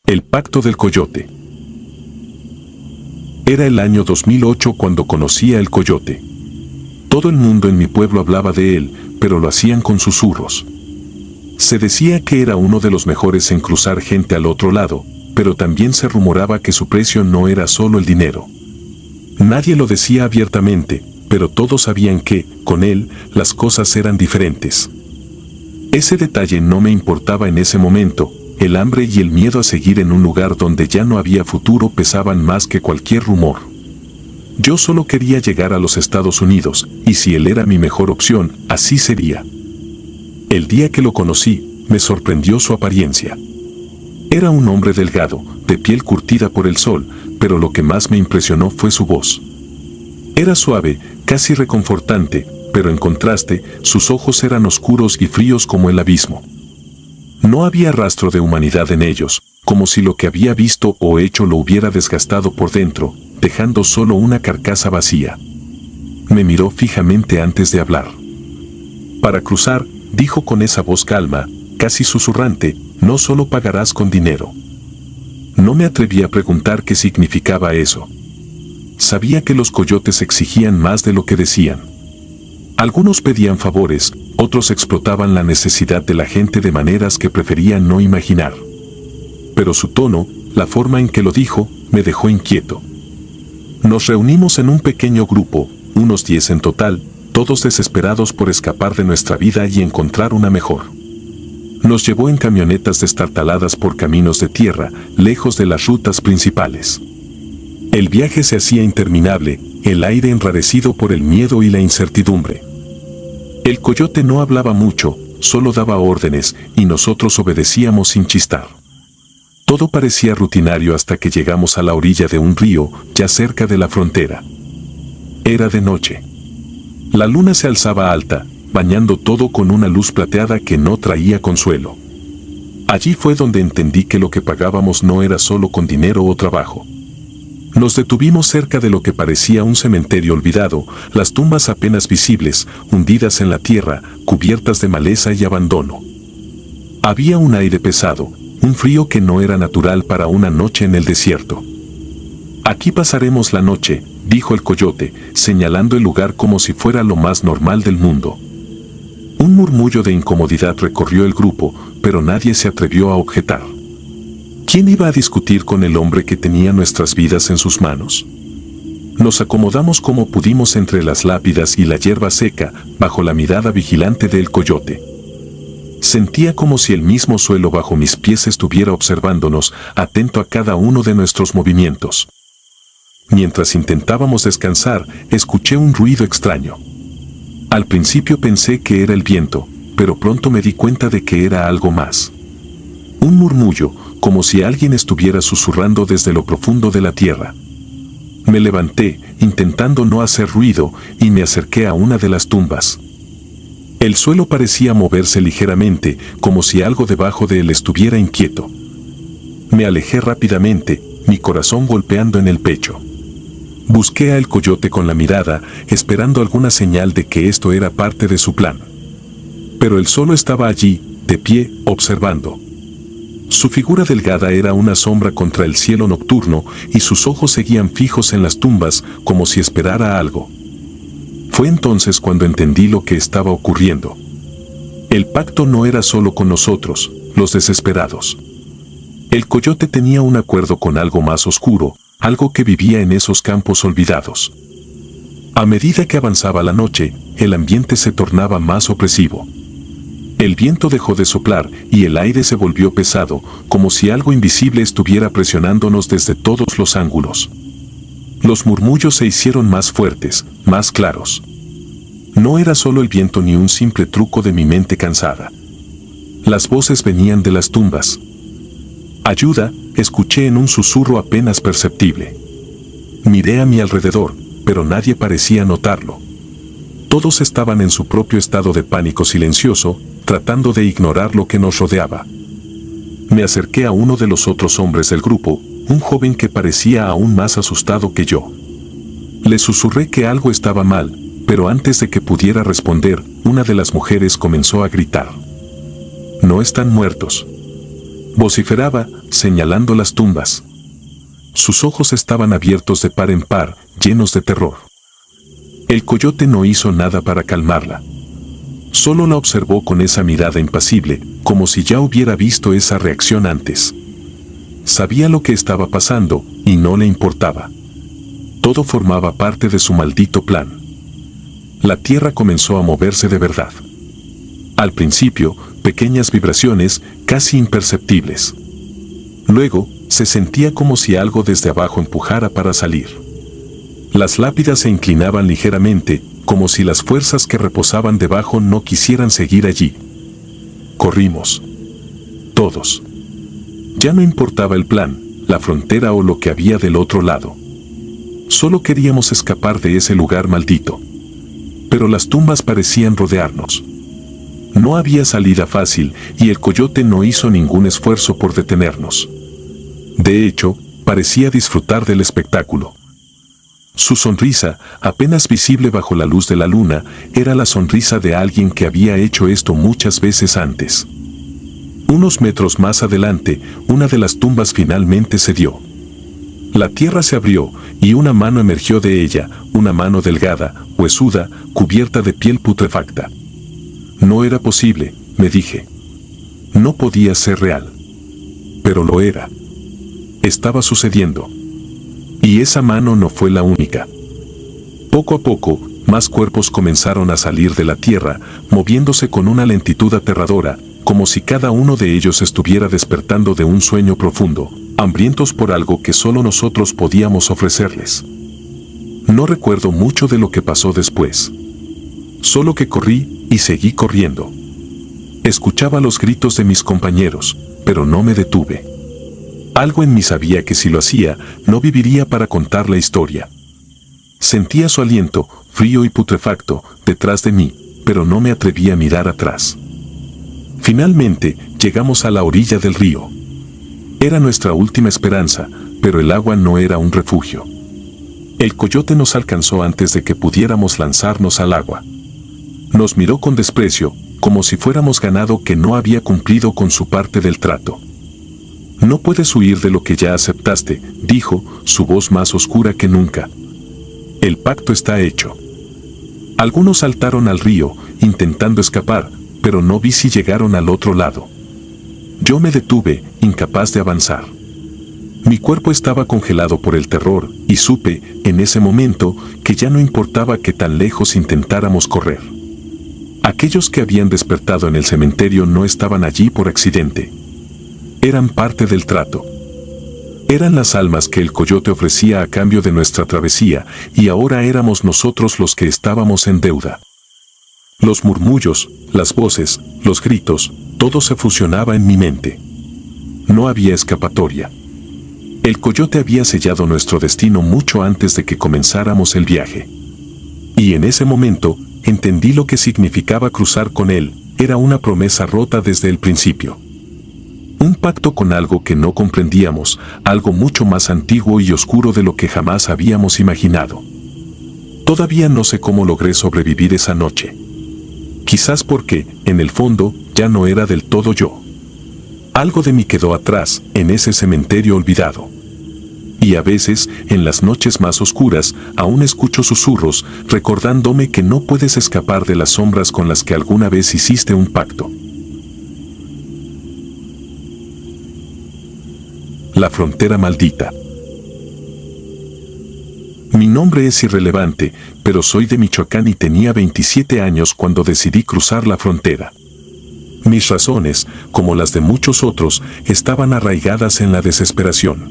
El pacto del coyote. Era el año 2008 cuando conocí a El Coyote. Todo el mundo en mi pueblo hablaba de él, pero lo hacían con susurros. Se decía que era uno de los mejores en cruzar gente al otro lado, pero también se rumoraba que su precio no era solo el dinero. Nadie lo decía abiertamente, pero todos sabían que, con él, las cosas eran diferentes. Ese detalle no me importaba en ese momento. El hambre y el miedo a seguir en un lugar donde ya no había futuro pesaban más que cualquier rumor. Yo solo quería llegar a los Estados Unidos, y si él era mi mejor opción, así sería. El día que lo conocí, me sorprendió su apariencia. Era un hombre delgado, de piel curtida por el sol, pero lo que más me impresionó fue su voz. Era suave, casi reconfortante, pero en contraste, sus ojos eran oscuros y fríos como el abismo. No había rastro de humanidad en ellos, como si lo que había visto o hecho lo hubiera desgastado por dentro, dejando solo una carcasa vacía. Me miró fijamente antes de hablar. Para cruzar, dijo con esa voz calma, casi susurrante, no solo pagarás con dinero. No me atreví a preguntar qué significaba eso. Sabía que los coyotes exigían más de lo que decían. Algunos pedían favores, otros explotaban la necesidad de la gente de maneras que prefería no imaginar. Pero su tono, la forma en que lo dijo, me dejó inquieto. Nos reunimos en un pequeño grupo, unos 10 en total, todos desesperados por escapar de nuestra vida y encontrar una mejor. Nos llevó en camionetas destartaladas por caminos de tierra, lejos de las rutas principales. El viaje se hacía interminable, el aire enrarecido por el miedo y la incertidumbre. El coyote no hablaba mucho, solo daba órdenes, y nosotros obedecíamos sin chistar. Todo parecía rutinario hasta que llegamos a la orilla de un río, ya cerca de la frontera. Era de noche. La luna se alzaba alta, bañando todo con una luz plateada que no traía consuelo. Allí fue donde entendí que lo que pagábamos no era solo con dinero o trabajo. Nos detuvimos cerca de lo que parecía un cementerio olvidado, las tumbas apenas visibles, hundidas en la tierra, cubiertas de maleza y abandono. Había un aire pesado, un frío que no era natural para una noche en el desierto. Aquí pasaremos la noche, dijo el coyote, señalando el lugar como si fuera lo más normal del mundo. Un murmullo de incomodidad recorrió el grupo, pero nadie se atrevió a objetar. ¿Quién iba a discutir con el hombre que tenía nuestras vidas en sus manos? Nos acomodamos como pudimos entre las lápidas y la hierba seca, bajo la mirada vigilante del coyote. Sentía como si el mismo suelo bajo mis pies estuviera observándonos, atento a cada uno de nuestros movimientos. Mientras intentábamos descansar, escuché un ruido extraño. Al principio pensé que era el viento, pero pronto me di cuenta de que era algo más. Un murmullo, como si alguien estuviera susurrando desde lo profundo de la tierra. Me levanté, intentando no hacer ruido, y me acerqué a una de las tumbas. El suelo parecía moverse ligeramente, como si algo debajo de él estuviera inquieto. Me alejé rápidamente, mi corazón golpeando en el pecho. Busqué a El Coyote con la mirada, esperando alguna señal de que esto era parte de su plan. Pero él solo estaba allí, de pie, observando. Su figura delgada era una sombra contra el cielo nocturno y sus ojos seguían fijos en las tumbas como si esperara algo. Fue entonces cuando entendí lo que estaba ocurriendo. El pacto no era solo con nosotros, los desesperados. El coyote tenía un acuerdo con algo más oscuro, algo que vivía en esos campos olvidados. A medida que avanzaba la noche, el ambiente se tornaba más opresivo. El viento dejó de soplar y el aire se volvió pesado, como si algo invisible estuviera presionándonos desde todos los ángulos. Los murmullos se hicieron más fuertes, más claros. No era solo el viento ni un simple truco de mi mente cansada. Las voces venían de las tumbas. «Ayuda», escuché en un susurro apenas perceptible. Miré a mi alrededor, pero nadie parecía notarlo. Todos estaban en su propio estado de pánico silencioso, tratando de ignorar lo que nos rodeaba. Me acerqué a uno de los otros hombres del grupo, un joven que parecía aún más asustado que yo. Le susurré que algo estaba mal, pero antes de que pudiera responder, una de las mujeres comenzó a gritar. «No están muertos», vociferaba, señalando las tumbas. Sus ojos estaban abiertos de par en par, llenos de terror. El coyote no hizo nada para calmarla. Solo la observó con esa mirada impasible, como si ya hubiera visto esa reacción antes. Sabía lo que estaba pasando, y no le importaba. Todo formaba parte de su maldito plan. La tierra comenzó a moverse de verdad. Al principio, pequeñas vibraciones, casi imperceptibles. Luego, se sentía como si algo desde abajo empujara para salir. Las lápidas se inclinaban ligeramente, como si las fuerzas que reposaban debajo no quisieran seguir allí. Corrimos. Todos. Ya no importaba el plan, la frontera o lo que había del otro lado. Solo queríamos escapar de ese lugar maldito. Pero las tumbas parecían rodearnos. No había salida fácil y el coyote no hizo ningún esfuerzo por detenernos. De hecho, parecía disfrutar del espectáculo. Su sonrisa, apenas visible bajo la luz de la luna, era la sonrisa de alguien que había hecho esto muchas veces antes. Unos metros más adelante, una de las tumbas finalmente cedió. La tierra se abrió y una mano emergió de ella, una mano delgada, huesuda, cubierta de piel putrefacta. No era posible, me dije. No podía ser real. Pero lo era. Estaba sucediendo. Y esa mano no fue la única. Poco a poco, más cuerpos comenzaron a salir de la tierra, moviéndose con una lentitud aterradora, como si cada uno de ellos estuviera despertando de un sueño profundo, hambrientos por algo que solo nosotros podíamos ofrecerles. No recuerdo mucho de lo que pasó después. Solo que corrí y seguí corriendo. Escuchaba los gritos de mis compañeros, pero no me detuve. Algo en mí sabía que si lo hacía, no viviría para contar la historia. Sentía su aliento, frío y putrefacto, detrás de mí, pero no me atreví a mirar atrás. Finalmente, llegamos a la orilla del río. Era nuestra última esperanza, pero el agua no era un refugio. El coyote nos alcanzó antes de que pudiéramos lanzarnos al agua. Nos miró con desprecio, como si fuéramos ganado que no había cumplido con su parte del trato. «No puedes huir de lo que ya aceptaste», dijo, su voz más oscura que nunca. «El pacto está hecho». Algunos saltaron al río, intentando escapar, pero no vi si llegaron al otro lado. Yo me detuve, incapaz de avanzar. Mi cuerpo estaba congelado por el terror, y supe, en ese momento, que ya no importaba que tan lejos intentáramos correr. Aquellos que habían despertado en el cementerio no estaban allí por accidente. Eran parte del trato. Eran las almas que el coyote ofrecía a cambio de nuestra travesía, y ahora éramos nosotros los que estábamos en deuda. Los murmullos, las voces, los gritos, todo se fusionaba en mi mente. No había escapatoria. El coyote había sellado nuestro destino mucho antes de que comenzáramos el viaje. Y en ese momento, entendí lo que significaba cruzar con él, era una promesa rota desde el principio. Un pacto con algo que no comprendíamos, algo mucho más antiguo y oscuro de lo que jamás habíamos imaginado. Todavía no sé cómo logré sobrevivir esa noche. Quizás porque, en el fondo, ya no era del todo yo. Algo de mí quedó atrás, en ese cementerio olvidado. Y a veces, en las noches más oscuras, aún escucho susurros, recordándome que no puedes escapar de las sombras con las que alguna vez hiciste un pacto. La frontera maldita. Mi nombre es irrelevante, pero soy de Michoacán y tenía 27 años cuando decidí cruzar la frontera. Mis razones, como las de muchos otros, estaban arraigadas en la desesperación.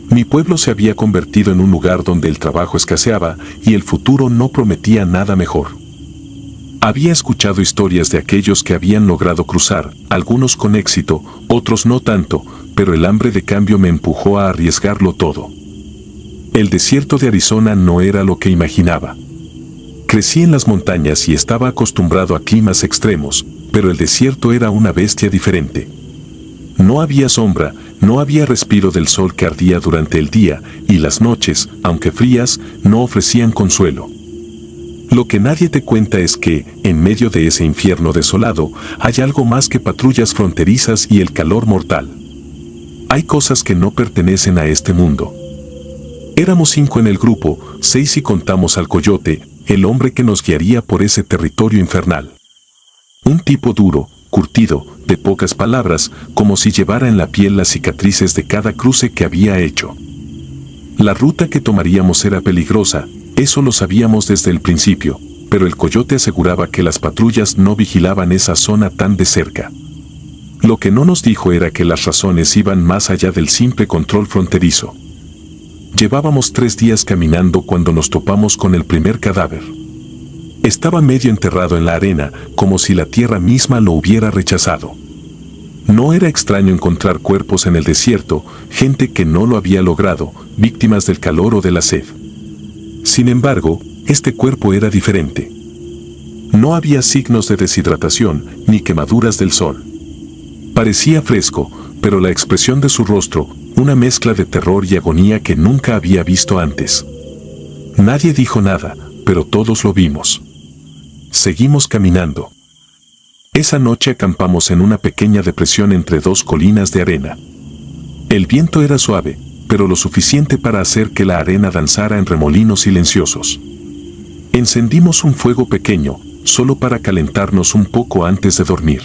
Mi pueblo se había convertido en un lugar donde el trabajo escaseaba y el futuro no prometía nada mejor. Había escuchado historias de aquellos que habían logrado cruzar, algunos con éxito, otros no tanto, pero el hambre de cambio me empujó a arriesgarlo todo. El desierto de Arizona no era lo que imaginaba. Crecí en las montañas y estaba acostumbrado a climas extremos, pero el desierto era una bestia diferente. No había sombra, No había respiro del sol que ardía durante el día, y las noches, aunque frías, no ofrecían consuelo. Lo que nadie te cuenta es que, en medio de ese infierno desolado, hay algo más que patrullas fronterizas y el calor mortal. Hay cosas que no pertenecen a este mundo. Éramos 5 en el grupo, 6 si contamos al coyote, el hombre que nos guiaría por ese territorio infernal. Un tipo duro, curtido, de pocas palabras, como si llevara en la piel las cicatrices de cada cruce que había hecho. La ruta que tomaríamos era peligrosa, eso lo sabíamos desde el principio, pero el coyote aseguraba que las patrullas no vigilaban esa zona tan de cerca. Lo que no nos dijo era que las razones iban más allá del simple control fronterizo. Llevábamos 3 días caminando cuando nos topamos con el primer cadáver. Estaba medio enterrado en la arena, como si la tierra misma lo hubiera rechazado. No era extraño encontrar cuerpos en el desierto, gente que no lo había logrado, víctimas del calor o de la sed. Sin embargo, este cuerpo era diferente. No había signos de deshidratación, ni quemaduras del sol. Parecía fresco, pero la expresión de su rostro, una mezcla de terror y agonía que nunca había visto antes. Nadie dijo nada, pero todos lo vimos. Seguimos caminando. Esa noche acampamos en una pequeña depresión entre 2 colinas de arena. El viento era suave, pero lo suficiente para hacer que la arena danzara en remolinos silenciosos. Encendimos un fuego pequeño, solo para calentarnos un poco antes de dormir.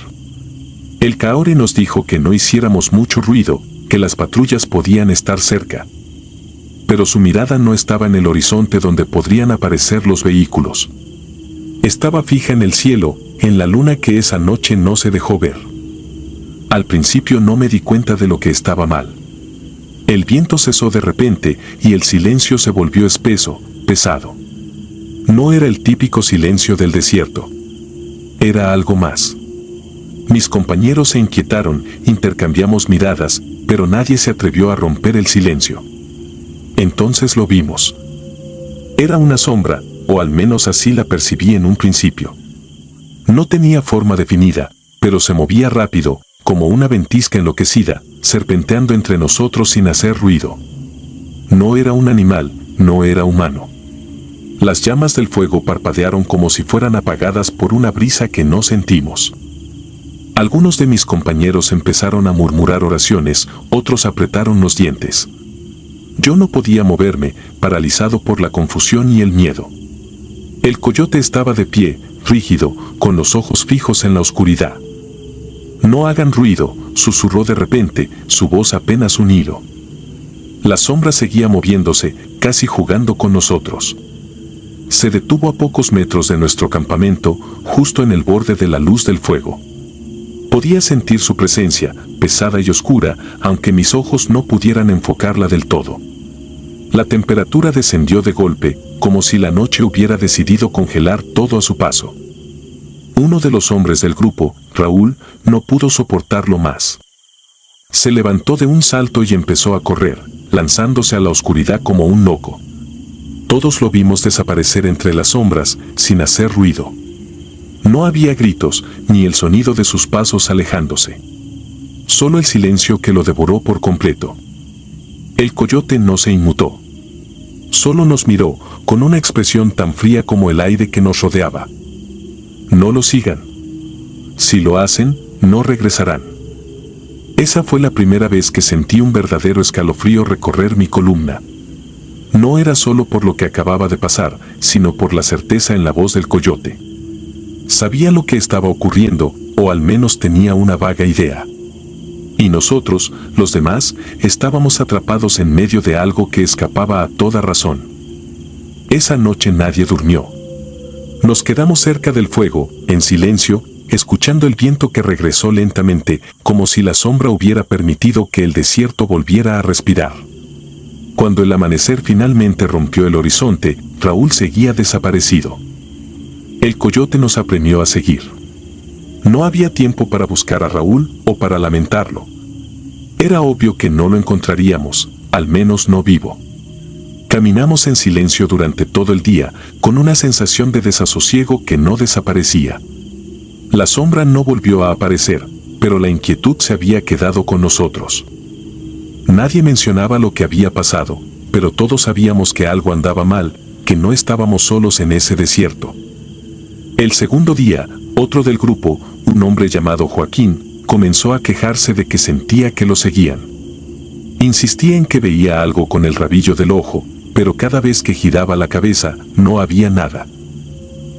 El Kaori nos dijo que no hiciéramos mucho ruido, que las patrullas podían estar cerca. Pero su mirada no estaba en el horizonte donde podrían aparecer los vehículos. Estaba fija en el cielo, en la luna que esa noche no se dejó ver. Al principio no me di cuenta de lo que estaba mal. El viento cesó de repente y el silencio se volvió espeso, pesado. No era el típico silencio del desierto. Era algo más. Mis compañeros se inquietaron, intercambiamos miradas, pero nadie se atrevió a romper el silencio. Entonces lo vimos. Era una sombra, o al menos así la percibí en un principio. No tenía forma definida, pero se movía rápido, como una ventisca enloquecida, serpenteando entre nosotros sin hacer ruido. No era un animal, no era humano. Las llamas del fuego parpadearon como si fueran apagadas por una brisa que no sentimos. Algunos de mis compañeros empezaron a murmurar oraciones, otros apretaron los dientes. Yo no podía moverme, paralizado por la confusión y el miedo. El coyote estaba de pie, rígido, con los ojos fijos en la oscuridad. «No hagan ruido», susurró de repente, su voz apenas un hilo. La sombra seguía moviéndose, casi jugando con nosotros. Se detuvo a pocos metros de nuestro campamento, justo en el borde de la luz del fuego. Podía sentir su presencia, pesada y oscura, aunque mis ojos no pudieran enfocarla del todo. La temperatura descendió de golpe, como si la noche hubiera decidido congelar todo a su paso. Uno de los hombres del grupo, Raúl, no pudo soportarlo más. Se levantó de un salto y empezó a correr, lanzándose a la oscuridad como un loco. Todos lo vimos desaparecer entre las sombras, sin hacer ruido. No había gritos, ni el sonido de sus pasos alejándose. Solo el silencio que lo devoró por completo. El coyote no se inmutó. Solo nos miró, con una expresión tan fría como el aire que nos rodeaba. No lo sigan. Si lo hacen, no regresarán. Esa fue la primera vez que sentí un verdadero escalofrío recorrer mi columna. No era solo por lo que acababa de pasar, sino por la certeza en la voz del coyote. Sabía lo que estaba ocurriendo, o al menos tenía una vaga idea. Y nosotros, los demás, estábamos atrapados en medio de algo que escapaba a toda razón. Esa noche nadie durmió. Nos quedamos cerca del fuego, en silencio, escuchando el viento que regresó lentamente, como si la sombra hubiera permitido que el desierto volviera a respirar. Cuando el amanecer finalmente rompió el horizonte, Raúl seguía desaparecido. El coyote nos apremió a seguir. No había tiempo para buscar a Raúl o para lamentarlo. Era obvio que no lo encontraríamos, al menos no vivo. Caminamos en silencio durante todo el día, con una sensación de desasosiego que no desaparecía. La sombra no volvió a aparecer, pero la inquietud se había quedado con nosotros. Nadie mencionaba lo que había pasado, pero todos sabíamos que algo andaba mal, que no estábamos solos en ese desierto. El segundo día, otro del grupo, un hombre llamado Joaquín, comenzó a quejarse de que sentía que lo seguían. Insistía en que veía algo con el rabillo del ojo, pero cada vez que giraba la cabeza, no había nada.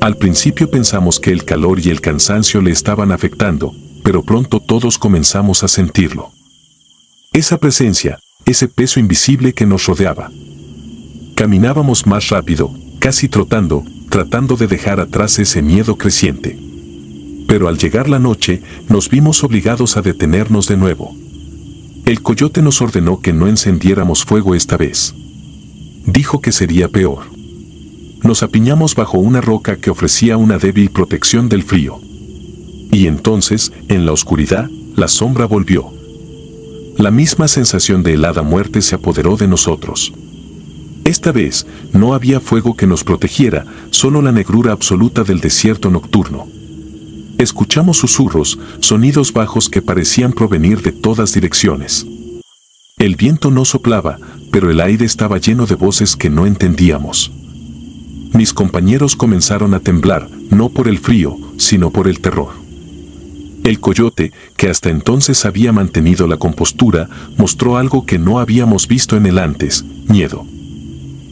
Al principio pensamos que el calor y el cansancio le estaban afectando, pero pronto todos comenzamos a sentirlo. Esa presencia, ese peso invisible que nos rodeaba. Caminábamos más rápido, casi trotando, tratando de dejar atrás ese miedo creciente. Pero al llegar la noche, nos vimos obligados a detenernos de nuevo. El coyote nos ordenó que no encendiéramos fuego esta vez. Dijo que sería peor. Nos apiñamos bajo una roca que ofrecía una débil protección del frío. Y entonces, en la oscuridad, la sombra volvió. La misma sensación de helada muerte se apoderó de nosotros. Esta vez, no había fuego que nos protegiera, solo la negrura absoluta del desierto nocturno. Escuchamos susurros, sonidos bajos que parecían provenir de todas direcciones. El viento no soplaba, pero el aire estaba lleno de voces que no entendíamos. Mis compañeros comenzaron a temblar, no por el frío, sino por el terror. El coyote, que hasta entonces había mantenido la compostura, mostró algo que no habíamos visto en él antes: miedo.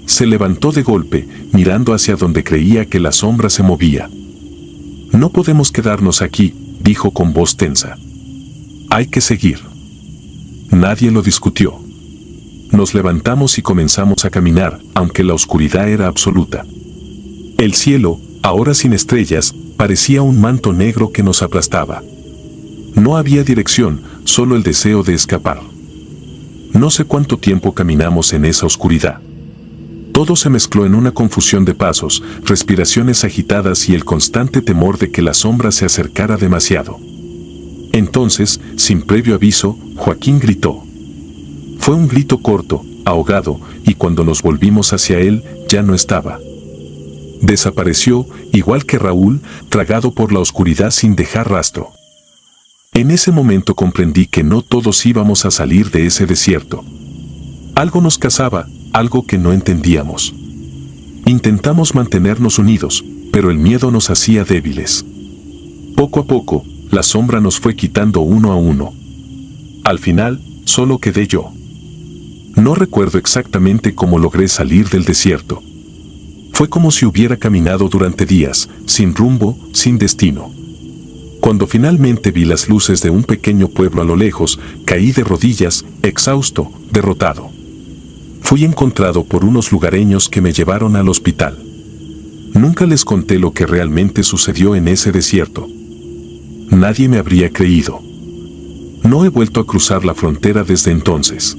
Se levantó de golpe, mirando hacia donde creía que la sombra se movía. No podemos quedarnos aquí, dijo con voz tensa. Hay que seguir. Nadie lo discutió. Nos levantamos y comenzamos a caminar, aunque la oscuridad era absoluta. El cielo, ahora sin estrellas, parecía un manto negro que nos aplastaba. No había dirección, solo el deseo de escapar. No sé cuánto tiempo caminamos en esa oscuridad. Todo se mezcló en una confusión de pasos, respiraciones agitadas y el constante temor de que la sombra se acercara demasiado. Entonces, sin previo aviso, Joaquín gritó. Fue un grito corto, ahogado, y cuando nos volvimos hacia él, ya no estaba. Desapareció, igual que Raúl, tragado por la oscuridad sin dejar rastro. En ese momento comprendí que no todos íbamos a salir de ese desierto. Algo nos cazaba, algo que no entendíamos. Intentamos mantenernos unidos, pero el miedo nos hacía débiles. Poco a poco, la sombra nos fue quitando uno a uno. Al final, solo quedé yo. No recuerdo exactamente cómo logré salir del desierto. Fue como si hubiera caminado durante días, sin rumbo, sin destino. Cuando finalmente vi las luces de un pequeño pueblo a lo lejos, caí de rodillas, exhausto, derrotado. Fui encontrado por unos lugareños que me llevaron al hospital. Nunca les conté lo que realmente sucedió en ese desierto. Nadie me habría creído. No he vuelto a cruzar la frontera desde entonces.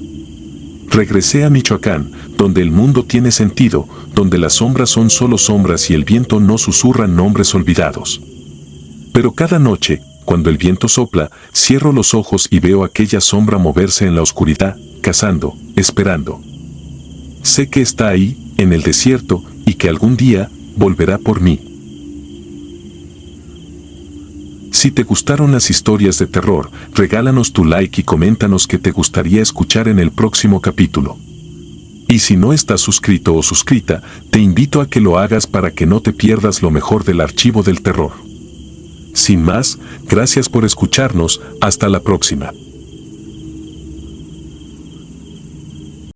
Regresé a Michoacán, donde el mundo tiene sentido, donde las sombras son solo sombras y el viento no susurra nombres olvidados. Pero cada noche, cuando el viento sopla, cierro los ojos y veo aquella sombra moverse en la oscuridad, cazando, esperando. Sé que está ahí, en el desierto, y que algún día volverá por mí. Si te gustaron las historias de terror, regálanos tu like y coméntanos qué te gustaría escuchar en el próximo capítulo. Y si no estás suscrito o suscrita, te invito a que lo hagas para que no te pierdas lo mejor del archivo del terror. Sin más, gracias por escucharnos, hasta la próxima.